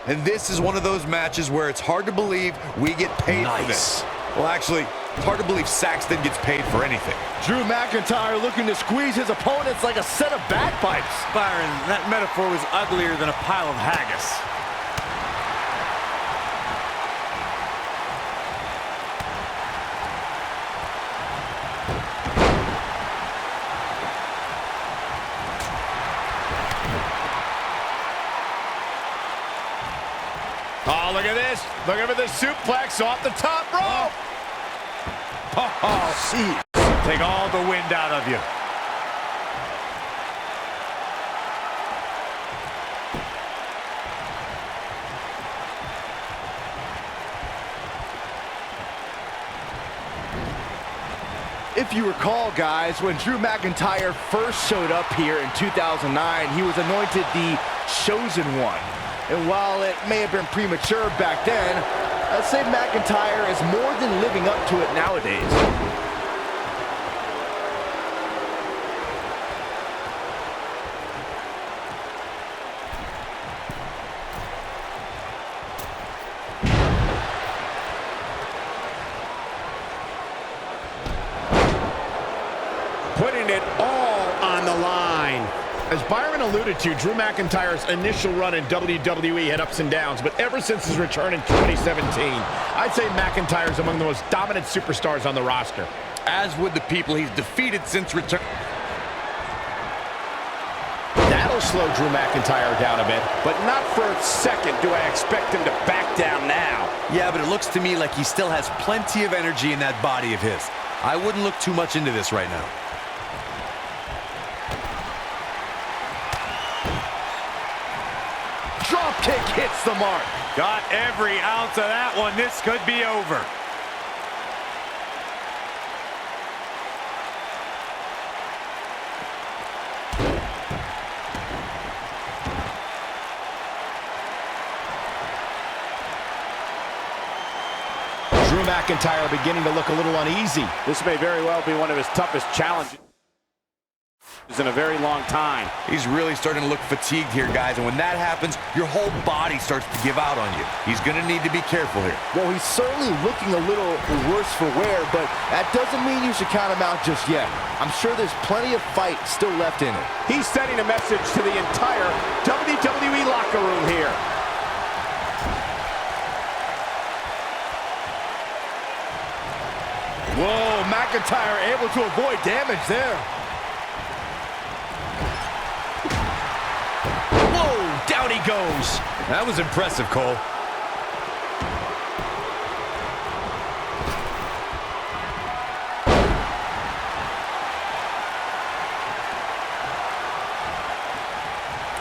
And this is one of those matches where it's hard to believe we get paid for this. Well, actually, it's hard to believe Saxton gets paid for anything. Drew McIntyre looking to squeeze his opponents like a set of bagpipes. Byron, that metaphor was uglier than a pile of haggis. Oh, look at this. Look at the suplex off the top rope. Oh, jeez. Take all the wind out of you. If you recall, guys, when Drew McIntyre first showed up here in 2009, he was anointed the Chosen One. And while it may have been premature back then, I'd say McIntyre is more than living up to it nowadays. Putting it all on the line. As Byron alluded to, Drew McIntyre's initial run in WWE had ups and downs, but ever since his return in 2017, I'd say McIntyre's among the most dominant superstars on the roster. As would the people he's defeated since return. That'll slow Drew McIntyre down a bit, but not for a second do I expect him to back down now. Yeah, but it looks to me like he still has plenty of energy in that body of his. I wouldn't look too much into this right now. Drop kick hits the mark. Got every ounce of that one. This could be over. Drew McIntyre beginning to look a little uneasy. This may very well be one of his toughest challenges in a very long time. He's really starting to look fatigued here, guys, and when that happens, your whole body starts to give out on you. He's going to need to be careful here. Well, he's certainly looking a little worse for wear, but that doesn't mean you should count him out just yet. I'm sure there's plenty of fight still left in it. He's sending a message to the entire WWE locker room here. Whoa, McIntyre able to avoid damage there. Whoa, down he goes. That was impressive, Cole.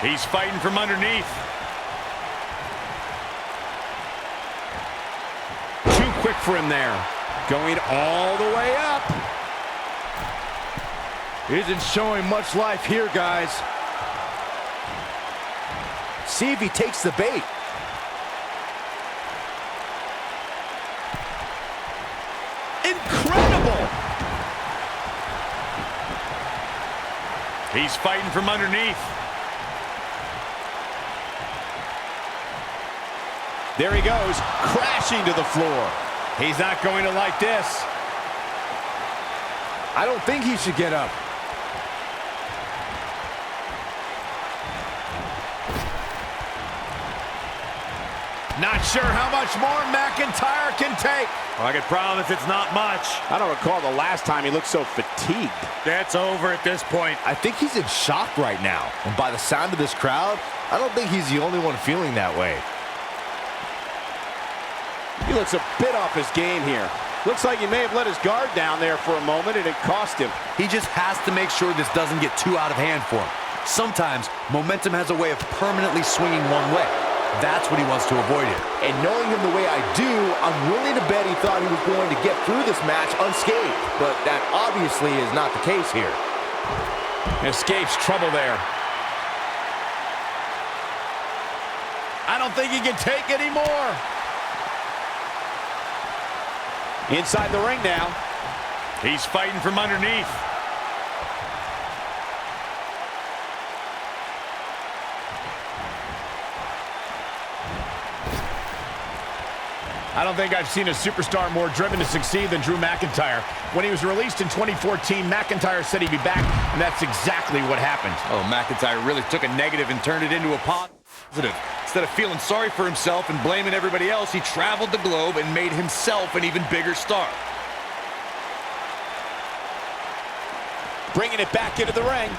He's fighting from underneath. Too quick for him there. Going all the way up. Isn't showing much life here, guys. See if he takes the bait. Incredible! He's fighting from underneath. There he goes, crashing to the floor. He's not going to like this. I don't think he should get up. Not sure how much more McIntyre can take. Well, I can promise it's not much. I don't recall the last time he looked so fatigued. That's over at this point. I think he's in shock right now. And by the sound of this crowd, I don't think he's the only one feeling that way. He looks a bit off his game here. Looks like he may have let his guard down there for a moment, and it cost him. He just has to make sure this doesn't get too out of hand for him. Sometimes, momentum has a way of permanently swinging one way. That's what he wants to avoid here. And knowing him the way I do, I'm willing to bet he thought he was going to get through this match unscathed. But that obviously is not the case here. Escapes trouble there. I don't think he can take any more. Inside the ring now. He's fighting from underneath. I don't think I've seen a superstar more driven to succeed than Drew McIntyre. When he was released in 2014, McIntyre said he'd be back, and that's exactly what happened. Oh, McIntyre really took a negative and turned it into a positive. Instead of feeling sorry for himself and blaming everybody else, he traveled the globe and made himself an even bigger star. Bringing it back into the ring.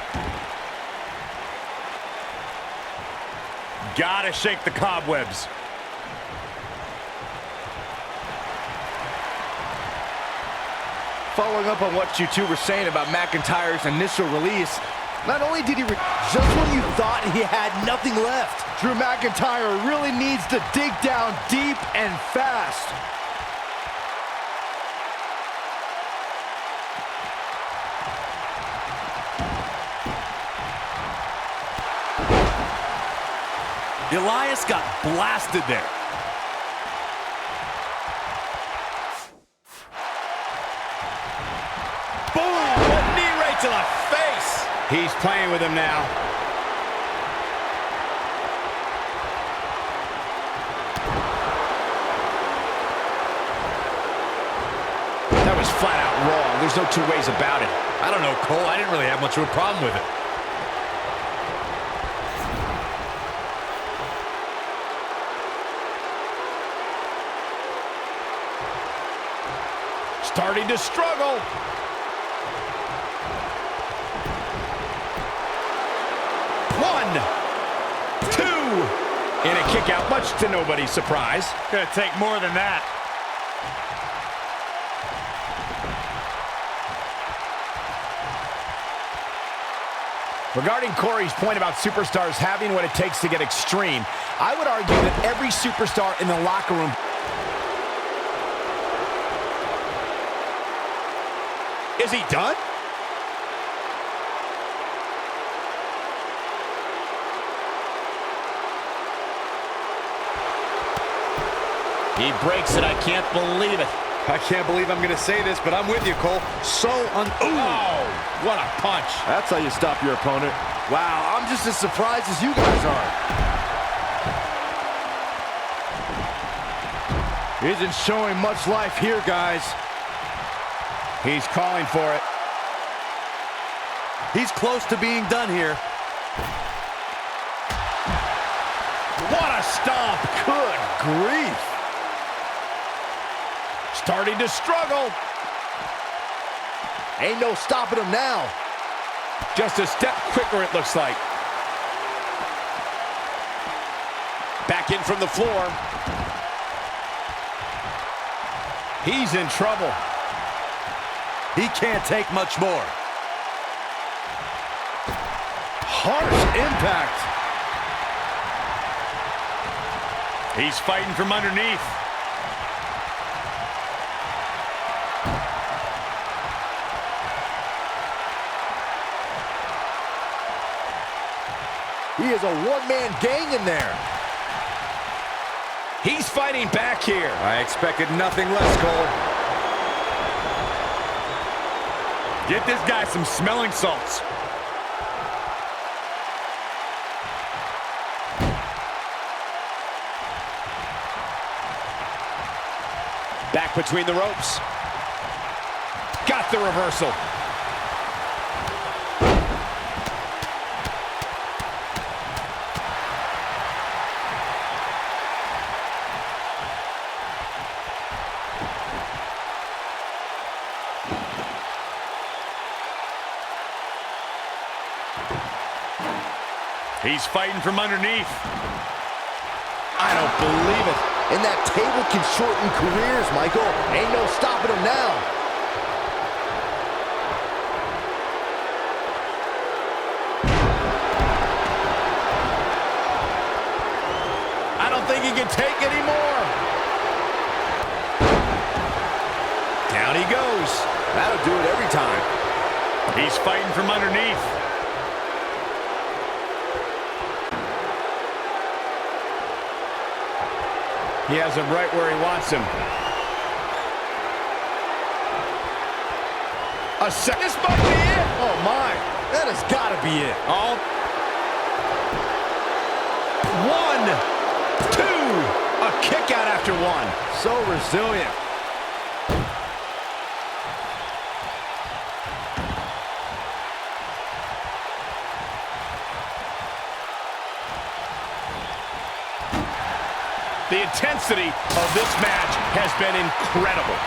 Gotta shake the cobwebs. Following up on what you two were saying about McIntyre's initial release, not only did he just when you thought he had nothing left, Drew McIntyre really needs to dig down deep and fast. Elias got blasted there. Boom! A knee right to the face. He's playing with him now. That was flat out wrong. There's no two ways about it. I don't know, Cole. I didn't really have much of a problem with it. Starting to struggle. One, two, and a kick out, much to nobody's surprise. Gonna take more than that. Regarding Corey's point about superstars having what it takes to get extreme, I would argue that every superstar in the locker room. Is he done? He breaks it. I can't believe it. I can't believe I'm going to say this, but I'm with you, Cole. Oh, what a punch. That's how you stop your opponent. Wow, I'm just as surprised as you guys are. He isn't showing much life here, guys. He's calling for it. He's close to being done here. What a stomp. Good grief. Starting to struggle. Ain't no stopping him now. Just a step quicker, it looks like. Back in from the floor. He's in trouble. He can't take much more. Harsh impact. He's fighting from underneath. He is a one-man gang in there. He's fighting back here. I expected nothing less, Cole. Get this guy some smelling salts. Back between the ropes. Got the reversal. He's fighting from underneath. I don't believe it. And that table can shorten careers, Michael. Ain't no stopping him now. I don't think he can take any more. Down he goes. That'll do it every time. He's fighting from underneath. He has him right where he wants him. A second. This might be it. Oh, my. That has got to be it. All. 1, 2. A Kick out after one. So resilient. The intensity of this match has been incredible.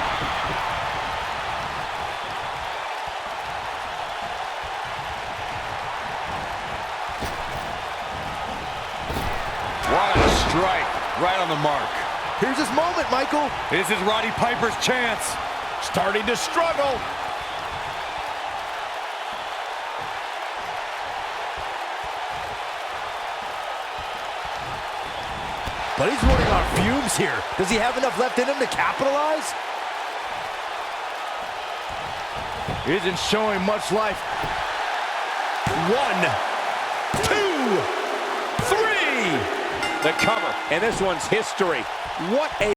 What a strike. Right on the mark. Here's his moment, Michael. This is Roddy Piper's chance. Starting to struggle. But he's running on fumes here. Does he have enough left in him to capitalize? He isn't showing much life. 1, 2, 3. The cover, and this one's history. What a